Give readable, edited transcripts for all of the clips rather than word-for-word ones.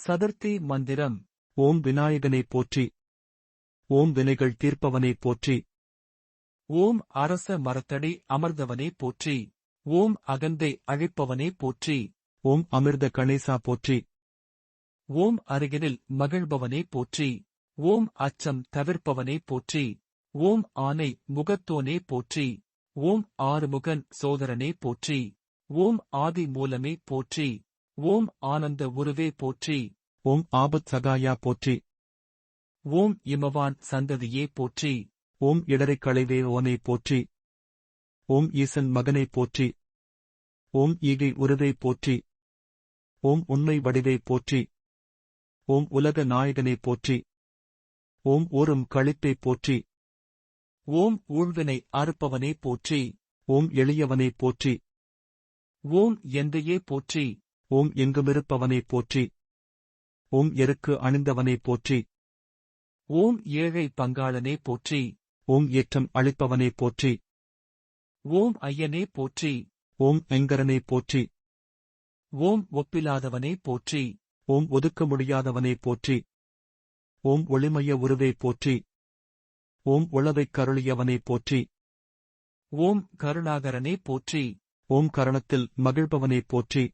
சதுர்த்தி மந்திரம். ஓம் விநாயகனே போற்றி. ஓம் வினைகள் தீர்ப்பவனே போற்றி. ஓம் அரச மரத்தடி அமர்ந்தவனே போற்றி. ஓம் அகந்தை அழிப்பவனே போற்றி. ஓம் அமிர்த கணேசா போற்றி. ஓம் அருகினில் மகிழ்பவனே போற்றி. ஓம் அச்சம் தவிர்ப்பவனே போற்றி. ஓம் ஆனை முகத்தோனே போற்றி. ஓம் ஆறுமுகன் சோதரனே போற்றி. ஓம் ஆதி மூலமே போற்றி. ஓம் ஆனந்த உருவே போற்றி. ஓம் ஆபத் சகாயா போற்றி. ஓம் இமவான் சந்ததியே போற்றி. ஓம் இடரைக் களைவேவோனே போற்றி. ஓம் ஈசன் மகனே போற்றி. ஓம் ஈகை உருவே போற்றி. ஓம் உண்மை வடிவே போற்றி. ஓம் உலக நாயகனே போற்றி. ஓம் ஊரும் களிப்பே போற்றி. ஓம் ஊழ்வினை அறுப்பவனே போற்றி. ஓம் எளியவனே போற்றி. ஓம் எந்தையே போற்றி. ஓம் எங்குமிருப்பவனே போற்றி. ஓம் எருக்கு அணிந்தவனே போற்றி. ஓம் ஏழை பங்காளனே போற்றி. ஓம் ஏற்றம் அளிப்பவனே போற்றி. ஓம் ஐயனே போற்றி. ஓம் எங்கரனே போற்றி. ஓம் ஒப்பிலாதவனே போற்றி. ஓம் ஒதுக்க முடியாதவனே போற்றி. ஓம் ஒளிமய உருவே போற்றி. ஓம் உளவைக் கருளியவனே போற்றி. ஓம் கருணாகரனே போற்றி. ஓம் கரணத்தில் மகிழ்பவனே போற்றி.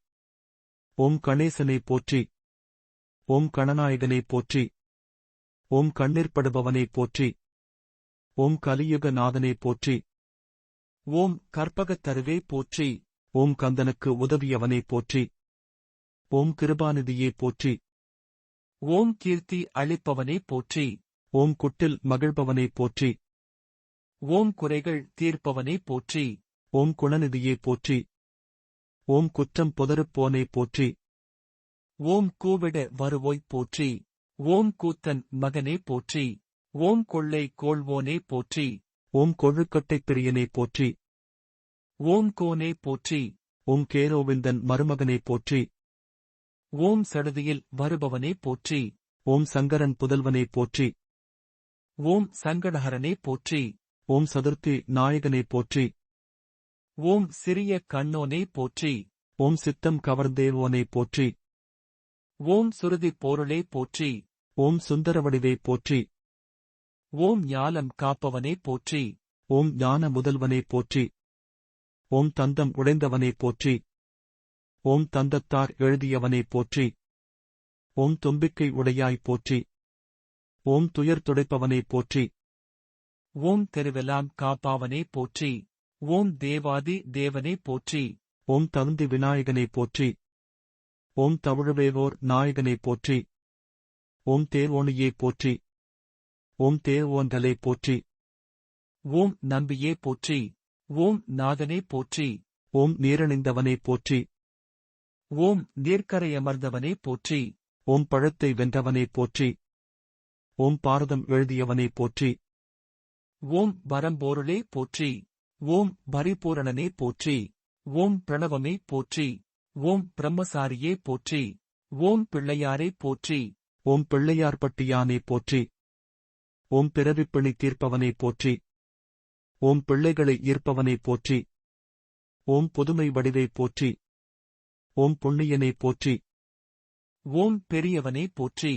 ஓம் கணேசனே போற்றி. ஓம் கணநாயகனே போற்றி. ஓம் கண்ணீர்ப்படுபவனே போற்றி. ஓம் கலியுக நாதனே போற்றி. ஓம் கற்பகத் தருவே போற்றி. ஓம் கந்தனுக்கு உதவியவனே போற்றி. ஓம் கிருபாநிதியே போற்றி. ஓம் கீர்த்தி அளிப்பவனே போற்றி. ஓம் குட்டில் மகிழ்பவனே போற்றி. ஓம் குறைகள் தீர்ப்பவனே போற்றி. ஓம் குணநிதியே போற்றி. ஓம் குற்றம் புதருப்போனே போற்றி. ஓம் கூவிட வருவோய் போற்றி. ஓம் கூத்தன் மகனே போற்றி. ஓம் கொள்ளை கோள்வோனே போற்றி. ஓம் கொழுக்கட்டைப் பிரியனே போற்றி. ஓம் கோனே போற்றி. ஓம் கேரோவிந்தன் மருமகனே போற்றி. ஓம் சடுதியில் வருபவனே போற்றி. ஓம் சங்கரன் புதல்வனே போற்றி. ஓம் சங்கடஹரனே போற்றி. ஓம் சதுர்த்தி நாயகனே போற்றி. ஓம் சிறிய கண்ணோனே போற்றி. ஓம் சித்தம் கவர்ந்தேவோனே போற்றி. ஓம் சுருதி பொருளே போற்றி. ஓம் சுந்தரவடிவே போற்றி. ஓம் ஞாலம் காப்பவனே போற்றி. ஓம் ஞான முதல்வனே போற்றி. ஓம் தந்தம் உடைந்தவனே போற்றி. ஓம் தந்தத்தார் எழுதியவனே போற்றி. ஓம் தும்பிக்கை உடையாய் போற்றி. ஓம் துயர் துடைப்பவனே போற்றி. ஓம் தெருவெல்லாம் காப்பாவனே போற்றி. ஓம் தேவாதி தேவனே போற்றி. ஓம் தகுந்தி விநாயகனே போற்றி. ஓம் தவிழுவேவோர் நாயகனே போற்றி. ஓம் தேர்வோணியே போற்றி. ஓம் தேர்வோன்றலே போற்றி. ஓம் நம்பியே போற்றி. ஓம் நாதனே போற்றி. ஓம் நீரணிந்தவனே போற்றி. ஓம் நீர்க்கரையமர்ந்தவனே போற்றி. ஓம் பழத்தை வென்றவனே போற்றி. ஓம் பாரதம் எழுதியவனே போற்றி. ஓம் வரம்போருளே போற்றி. ஓம் பரிபூரணனே போற்றி. ஓம் பிரணவமே போற்றி. ஓம் பிரம்மசாரியே போற்றி. ஓம் பிள்ளையாரே போற்றி. ஓம் பிள்ளையார்பட்டியானே போற்றி. ஓம் பிறவிப்பிணி தீர்ப்பவனே போற்றி. ஓம் பிள்ளைகளை ஈர்ப்பவனே போற்றி. ஓம் புதுமை வடிவே போற்றி. ஓம் புண்ணியனே போற்றி. ஓம் பெரியவனே போற்றி.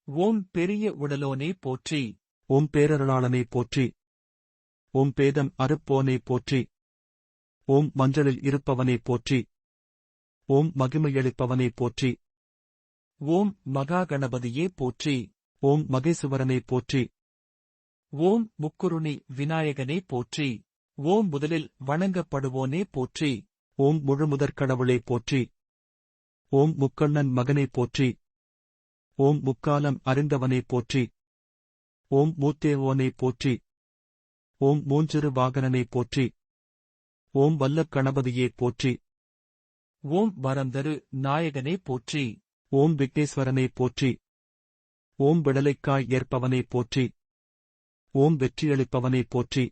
ஓம் பெரிய உடலோனே போற்றி. ஓம் பேரருளாளனே போற்றி. ஓம் பேதம் அறுப்போனே போற்றி. ஓம் மஞ்சளில் இருப்பவனே போற்றி. ஓம் மகிமையளிப்பவனே போற்றி. ஓம் மகாகணபதியே போற்றி. ஓம் மகேசுவரனே போற்றி. ஓம் முக்குருணி விநாயகனே போற்றி. ஓம் முதலில் வணங்கப்படுவோனே போற்றி. ஓம் முழுமுதற்கடவுளே போற்றி. ஓம் முக்கண்ணன் மகனே போற்றி. ஓம் முக்காலம் அறிந்தவனே போற்றி. ஓம் மூத்தேவோனே போற்றி. ஓம் மூஞ்சிறு வாகனனே போற்றி. ஓம் வல்லக் கணபதியே போற்றி. ஓம் வரந்தரு நாயகனே போற்றி. ஓம் விக்னேஸ்வரனே போற்றி. ஓம் விடலைக்காய் ஏற்பவனே போற்றி. ஓம் வெற்றியளிப்பவனே போற்றி.